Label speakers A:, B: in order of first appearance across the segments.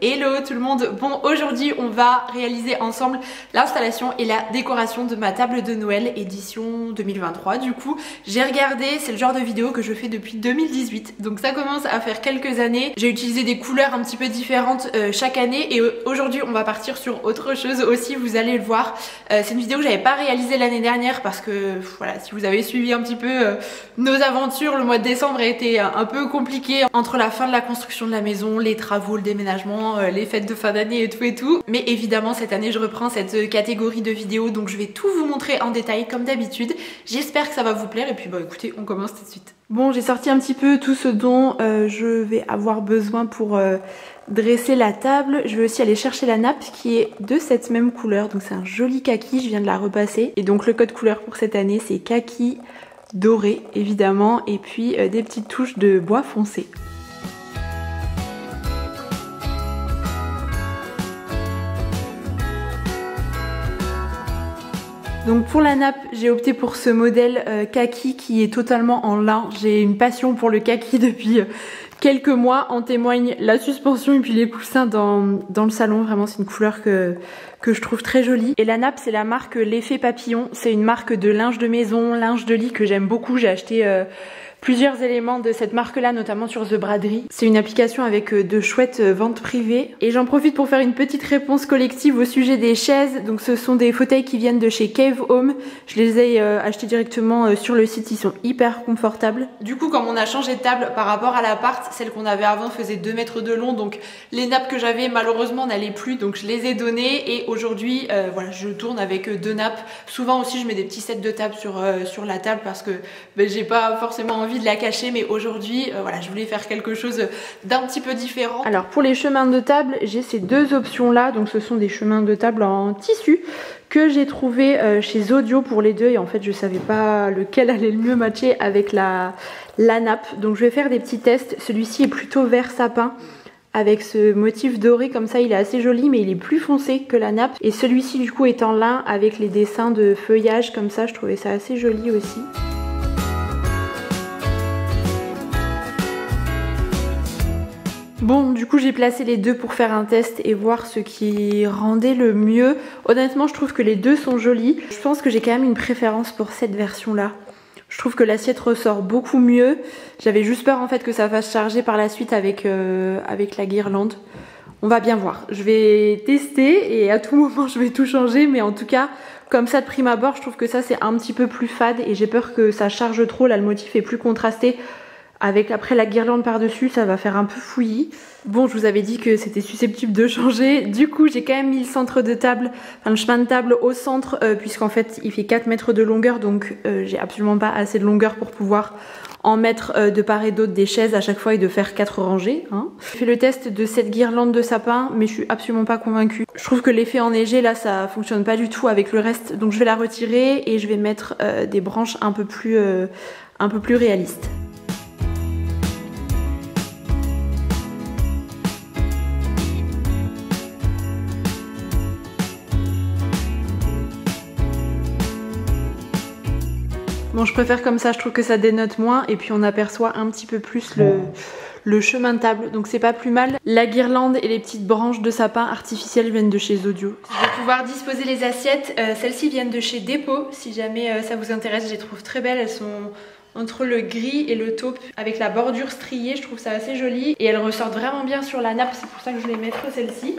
A: Hello tout le monde. Bon, aujourd'hui on va réaliser ensemble l'installation et la décoration de ma table de Noël édition 2023. Du coup j'ai regardé, c'est le genre de vidéo que je fais depuis 2018, donc ça commence à faire quelques années. J'ai utilisé des couleurs un petit peu différentes chaque année et aujourd'hui on va partir sur autre chose aussi, vous allez le voir. C'est une vidéo que j'avais pas réalisée l'année dernière parce que voilà, si vous avez suivi un petit peu nos aventures, le mois de décembre a été un peu compliqué entre la fin de la construction de la maison, les travaux, le déménagement, les fêtes de fin d'année et tout. Mais évidemment cette année je reprends cette catégorie de vidéos, donc je vais tout vous montrer en détail comme d'habitude. J'espère que ça va vous plaire et puis bah écoutez, on commence tout de suite. Bon, j'ai sorti un petit peu tout ce dont je vais avoir besoin pour dresser la table. Je vais aussi aller chercher la nappe qui est de cette même couleur, donc c'est un joli kaki, je viens de la repasser. Et donc le code couleur pour cette année c'est kaki doré évidemment, et puis des petites touches de bois foncé. Donc pour la nappe, j'ai opté pour ce modèle kaki qui est totalement en lin. J'ai une passion pour le kaki depuis quelques mois, en témoigne la suspension et puis les coussins dans le salon. Vraiment c'est une couleur que je trouve très jolie. Et la nappe c'est la marque L'Effet Papillon. C'est une marque de linge de maison, linge de lit que j'aime beaucoup. J'ai acheté plusieurs éléments de cette marque là, notamment sur The Braderie. C'est une application avec de chouettes ventes privées. Et j'en profite pour faire une petite réponse collective au sujet des chaises. Donc ce sont des fauteuils qui viennent de chez Cave Home. Je les ai achetés directement sur le site, ils sont hyper confortables. Du coup comme on a changé de table par rapport à l'appart, celle qu'on avait avant faisait 2 mètres de long, donc les nappes que j'avais malheureusement n'allaient plus, donc je les ai données et aujourd'hui voilà, je tourne avec 2 nappes. Souvent aussi je mets des petits sets de table sur la table parce que j'ai pas forcément envie de la cacher, mais aujourd'hui voilà, je voulais faire quelque chose d'un petit peu différent. Alors pour les chemins de table, j'ai ces 2 options là, donc ce sont des chemins de table en tissu que j'ai trouvé chez Zodio pour les deux, et en fait je savais pas lequel allait le mieux matcher avec la nappe, donc je vais faire des petits tests. Celui-ci est plutôt vert sapin avec ce motif doré comme ça, il est assez joli mais il est plus foncé que la nappe, et celui-ci du coup est en lin avec les dessins de feuillage comme ça, je trouvais ça assez joli aussi. Bon, du coup j'ai placé les deux pour faire un test et voir ce qui rendait le mieux. Honnêtement je trouve que les deux sont jolis. Je pense que j'ai quand même une préférence pour cette version là. Je trouve que l'assiette ressort beaucoup mieux. J'avais juste peur en fait que ça fasse charger par la suite avec la guirlande. On va bien voir. Je vais tester et à tout moment je vais tout changer, mais en tout cas comme ça de prime abord je trouve que ça c'est un petit peu plus fade et j'ai peur que ça charge trop. Là le motif est plus contrasté. Avec après la guirlande par dessus, ça va faire un peu fouillis. Bon, je vous avais dit que c'était susceptible de changer. Du coup, j'ai quand même mis le centre de table, enfin le chemin de table au centre, puisqu'en fait il fait 4 mètres de longueur, donc j'ai absolument pas assez de longueur pour pouvoir en mettre de part et d'autre des chaises à chaque fois et de faire 4 rangées. Hein. J'ai fait le test de cette guirlande de sapin, mais je suis absolument pas convaincue. Je trouve que l'effet enneigé là, ça fonctionne pas du tout avec le reste, donc je vais la retirer et je vais mettre des branches un peu plus réalistes. Bon, je préfère comme ça, je trouve que ça dénote moins et puis on aperçoit un petit peu plus le chemin de table, donc c'est pas plus mal. La guirlande et les petites branches de sapin artificielles viennent de chez Zodio. Je vais pouvoir disposer les assiettes, celles-ci viennent de chez Dépôt, si jamais ça vous intéresse, je les trouve très belles, elles sont entre le gris et le taupe avec la bordure striée, je trouve ça assez joli et elles ressortent vraiment bien sur la nappe, c'est pour ça que je voulais mettre celle-ci.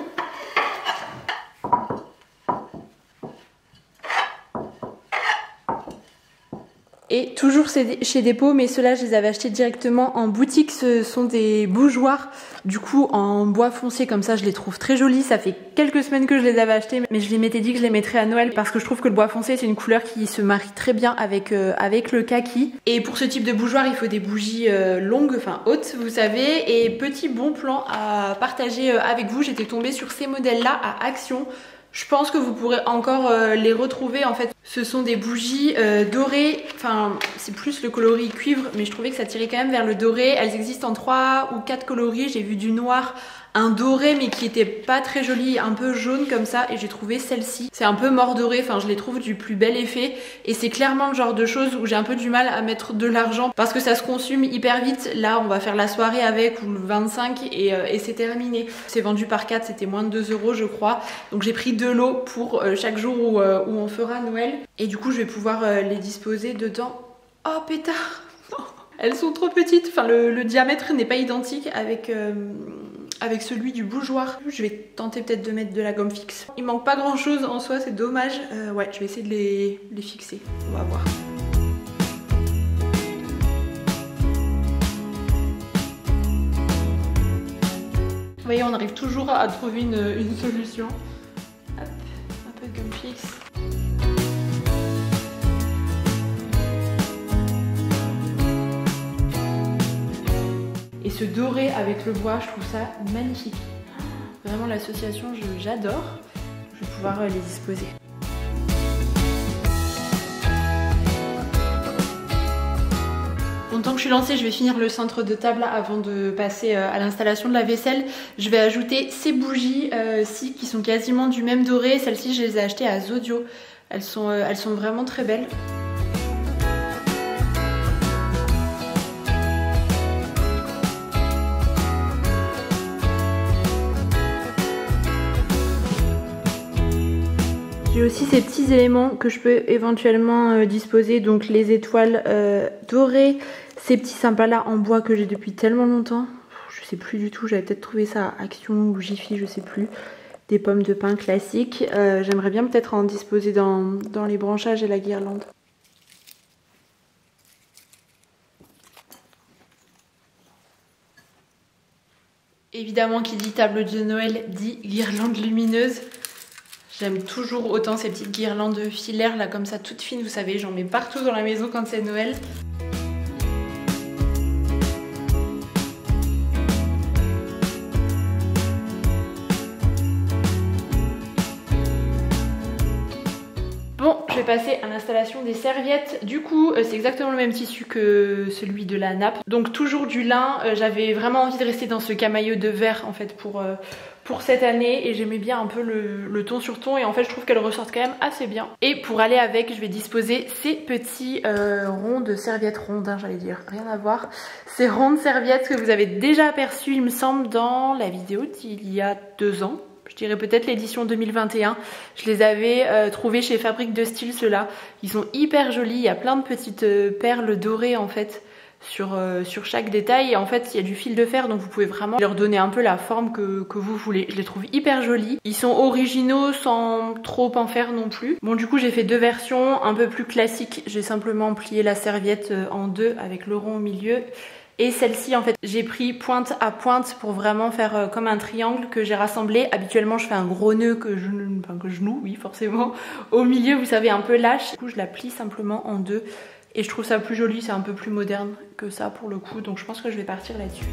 A: Et toujours chez Dépôt, mais ceux-là je les avais achetés directement en boutique. Ce sont des bougeoirs du coup en bois foncé comme ça, je les trouve très jolis. Ça fait quelques semaines que je les avais achetés, mais je m'étais dit que je les mettrais à Noël parce que je trouve que le bois foncé c'est une couleur qui se marie très bien avec le kaki. Et pour ce type de bougeoir il faut des bougies longues, enfin hautes vous savez. Et petit bon plan à partager avec vous, j'étais tombée sur ces modèles là à Action. Je pense que vous pourrez encore les retrouver. En fait, ce sont des bougies dorées. Enfin, c'est plus le coloris cuivre, mais je trouvais que ça tirait quand même vers le doré. Elles existent en 3 ou 4 coloris. J'ai vu du noir, un doré mais qui était pas très joli, un peu jaune comme ça, et j'ai trouvé celle-ci. C'est un peu mort doré, enfin je les trouve du plus bel effet et c'est clairement le genre de choses où j'ai un peu du mal à mettre de l'argent parce que ça se consume hyper vite. Là on va faire la soirée avec ou le 25 et c'est terminé. C'est vendu par 4, c'était moins de 2 € je crois. Donc j'ai pris 2 lots pour chaque jour où on fera Noël et du coup je vais pouvoir les disposer dedans. Oh pétard! Elles sont trop petites, enfin le diamètre n'est pas identique avec celui du bougeoir. Je vais tenter peut-être de mettre de la gomme fixe. Il manque pas grand chose en soi, c'est dommage. Ouais, je vais essayer de les fixer, on va voir. Vous voyez, on arrive toujours à trouver une solution. Hop, un peu de gomme fixe. Et ce doré avec le bois, je trouve ça magnifique. Vraiment l'association, j'adore. Je vais pouvoir les disposer. Bon, tant que je suis lancée, je vais finir le centre de table avant de passer à l'installation de la vaisselle. Je vais ajouter ces bougies-ci qui sont quasiment du même doré. Celles-ci, je les ai achetées à Zodio. Elles sont vraiment très belles. J'ai aussi ces petits éléments que je peux éventuellement disposer, donc les étoiles dorées, ces petits sympas là en bois que j'ai depuis tellement longtemps, je sais plus du tout, j'avais peut-être trouvé ça à Action ou Jiffy, je sais plus, des pommes de pin classiques, j'aimerais bien peut-être en disposer dans les branchages et la guirlande. Évidemment qui dit table de Noël dit guirlande lumineuse. J'aime toujours autant ces petites guirlandes filaires là comme ça toutes fines, vous savez, j'en mets partout dans la maison quand c'est Noël. Bon, je vais passer à l'installation des serviettes. Du coup, c'est exactement le même tissu que celui de la nappe. Donc toujours du lin. J'avais vraiment envie de rester dans ce camailleux de vert en fait pour cette année et j'aimais bien un peu le ton sur ton et en fait je trouve qu'elles ressortent quand même assez bien. Et pour aller avec, je vais disposer ces petits ronds de serviettes rondes, hein, j'allais dire, rien à voir. Ces ronds de serviettes que vous avez déjà aperçus il me semble dans la vidéo d'il y a 2 ans. Je dirais peut-être l'édition 2021. Je les avais trouvés chez Fabrique de Style, ceux-là. Ils sont hyper jolis, il y a plein de petites perles dorées en fait sur chaque détail. Et en fait il y a du fil de fer donc vous pouvez vraiment leur donner un peu la forme que vous voulez. Je les trouve hyper jolis. Ils sont originaux sans trop en faire non plus. Bon du coup j'ai fait 2 versions un peu plus classiques. J'ai simplement plié la serviette en 2 avec le rond au milieu. Et celle-ci en fait j'ai pris pointe à pointe pour vraiment faire comme un triangle que j'ai rassemblé. Habituellement je fais un gros nœud que je noue, oui forcément, au milieu vous savez un peu lâche. Du coup je la plie simplement en 2 et je trouve ça plus joli, c'est un peu plus moderne que ça pour le coup. Donc je pense que je vais partir là-dessus.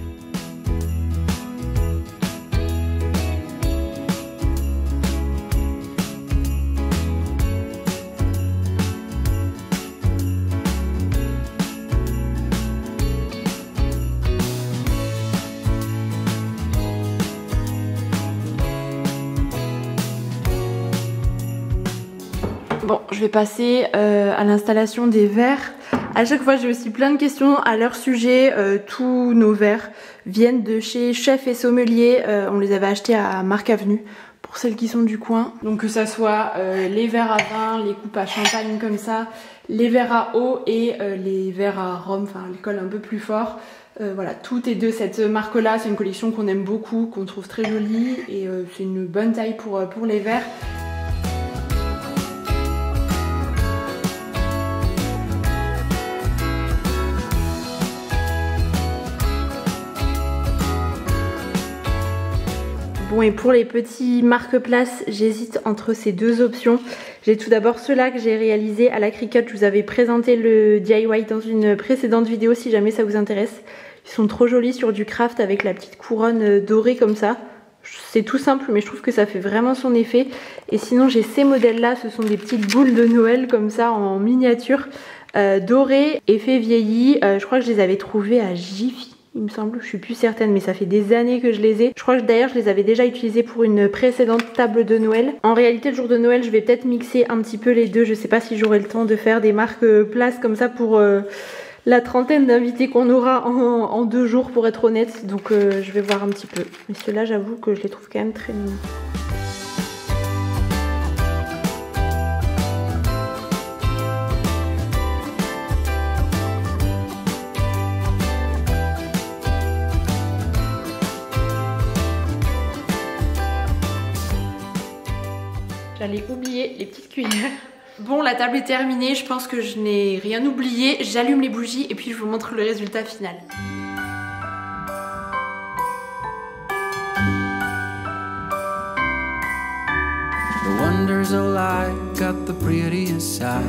A: Bon, je vais passer à l'installation des verres. À chaque fois, j'ai aussi plein de questions à leur sujet. Tous nos verres viennent de chez Chef et Sommelier. On les avait achetés à Marc Avenue pour celles qui sont du coin. Donc que ça soit les verres à vin, les coupes à champagne comme ça, les verres à eau et les verres à rhum, enfin l'alcool un peu plus fort. Voilà, tout est de cette marque-là. C'est une collection qu'on aime beaucoup, qu'on trouve très jolie et c'est une bonne taille pour les verres. Bon et pour les petits marque-place, j'hésite entre ces 2 options. J'ai tout d'abord ceux-là que j'ai réalisé à la Cricut. Je vous avais présenté le DIY dans une précédente vidéo si jamais ça vous intéresse. Ils sont trop jolis sur du craft avec la petite couronne dorée comme ça. C'est tout simple mais je trouve que ça fait vraiment son effet. Et sinon j'ai ces modèles-là, ce sont des petites boules de Noël comme ça en miniature, dorées, effet vieilli. Je crois que je les avais trouvés à Jiffy. il me semble, je suis plus certaine, mais ça fait des années que je les ai. Je crois que d'ailleurs je les avais déjà utilisés pour une précédente table de Noël. En réalité le jour de Noël je vais peut-être mixer un petit peu les deux, je sais pas si j'aurai le temps de faire des marques places comme ça pour la trentaine d'invités qu'on aura en 2 jours pour être honnête, donc je vais voir un petit peu. Mais ceux-là j'avoue que je les trouve quand même très mignons. J'allais oublier les petites cuillères. Bon, la table est terminée, je pense que je n'ai rien oublié. J'allume les bougies et puis je vous montre le résultat final.
B: The wonders of life got the prettiest side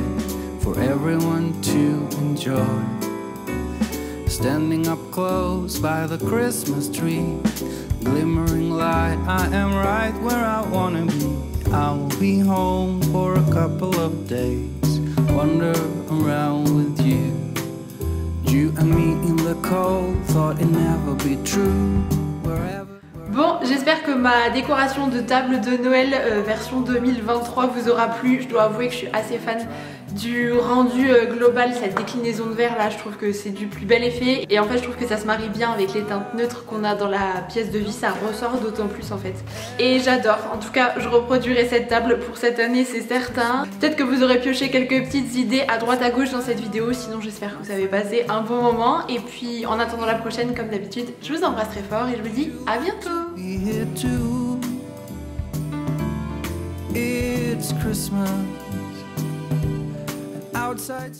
B: for everyone to enjoy. Standing up close by the Christmas tree, glimmering light, I am right where I wanna be. I will be home for a couple of days, wander around with you. You and me in the cold, thought it'd never be true.
A: Bon, j'espère que ma décoration de table de Noël version 2023 vous aura plu. Je dois avouer que je suis assez fan du rendu global, cette déclinaison de verre là, je trouve que c'est du plus bel effet. Et en fait je trouve que ça se marie bien avec les teintes neutres qu'on a dans la pièce de vie, ça ressort d'autant plus en fait. Et j'adore, en tout cas je reproduirai cette table pour cette année, c'est certain. Peut-être que vous aurez pioché quelques petites idées à droite à gauche dans cette vidéo, sinon j'espère que vous avez passé un bon moment. Et puis en attendant la prochaine, comme d'habitude, je vous embrasse très fort et je vous dis à bientôt.
B: It's Christmas outside.